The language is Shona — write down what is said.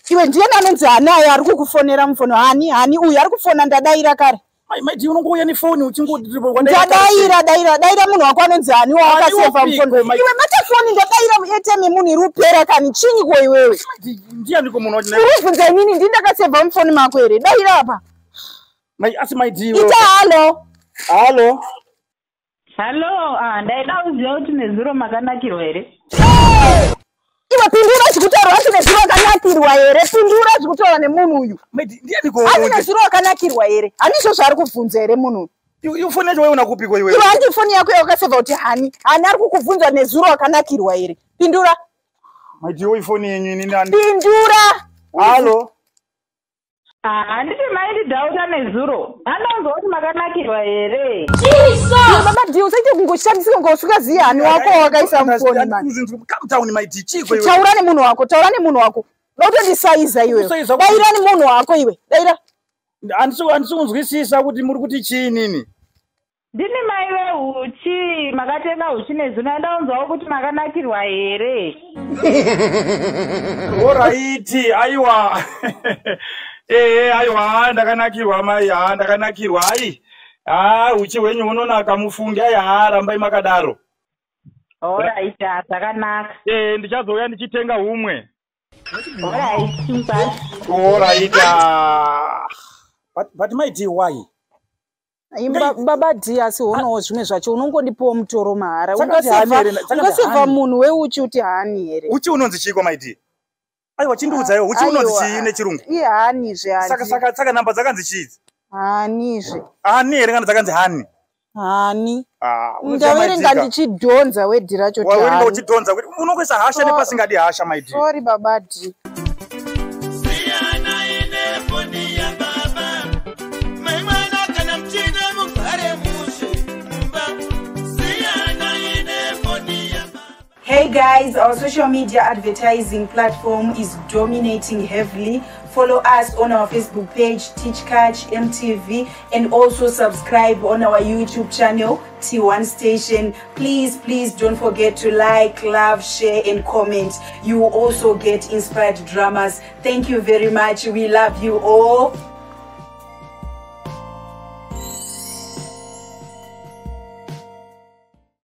Iwe ndiye anonzi Hanaye ari kukufonera mufono. Hani uyu ari kufona ndadaira kare. Maiti unongouya nefoni uchingoti daira munhu wako anonzi Hani wakaseva mufono. Iwe matefoni ndadaira ATM munhu iri kupera kani chinyi ko iwewe? Ndianiko munhu uribvunza inini ndindakaseva mufoni mako here. Daira apa. Asi maiti ita halo. Ndaida kuziva kuti nezuro makanakirwa here. Iwe pindura zvekutaura kuti nezuro wakanakirwa here. Pindura zvekutaura nemunhu uyu. Asi nezuro wakanakirwa here. Handizvo zvaari kubvunza here munhu. Iwe foni yacho wewe unakupiko iwe? Iwe handi foni yako yakaseva kuti Hani ari kukubvunza nezuro wakanakirwa here. Pindura. Maiti iwe foni yenyu ini nani? Pindura. Halo. Handiti maiti dhauta nezuro. Anonzwa kuti makanakirwa here. Baba Dio usaite kungoshandisika ngosvika ziya Hani wako wakaisa mufoni mani. Calm down maiti chiko iwe. Taura nemunhu wako. Notondisaiza iwe. Daira nemunhu wako iwe. Daira. Handisunzwisisa kuti muri kuti chii nini? Ndini mai vehuchi makatenga huchi nezuro. Ndaunzwawo kuti makanakirwa here. Oraiti aiwa. Aiwa ndakanakirwa mai. Ndakanakirwa ai. Uchi wenyu unonaka mufunge rambai makadaro. Alright, zvakanaka. Ndichazouya ndichitenga humwe. Alright. But maiti why? Baba Diasi unowo zvimwe zvacho unongondipawo mutoro mahara. Ungaseva munhu weuchi uti Hani here. Uchi unonzi chiko maiti? Aiwa chindiudzayo uchi unonzi chii nechirungu? Hanizve. Saka namba dzakanzi chii? Hanizve. Hani here kana dzakanzi Hani? Hani. Ndaverenga ndichidhonza wedhi racho ti Hani. Waverenga uchidhonza kuti unongoisa hasha nepasingadi hasha maiti. Sorry Baba Di. Hey guys, our social media advertising platform is dominating heavily. Follow us on our Facebook page, Teach Catch MTV, and also subscribe on our YouTube channel, T1 Station. Please don't forget to like, love, share, and comment. You will also get inspired dramas. Thank you very much. We love you all.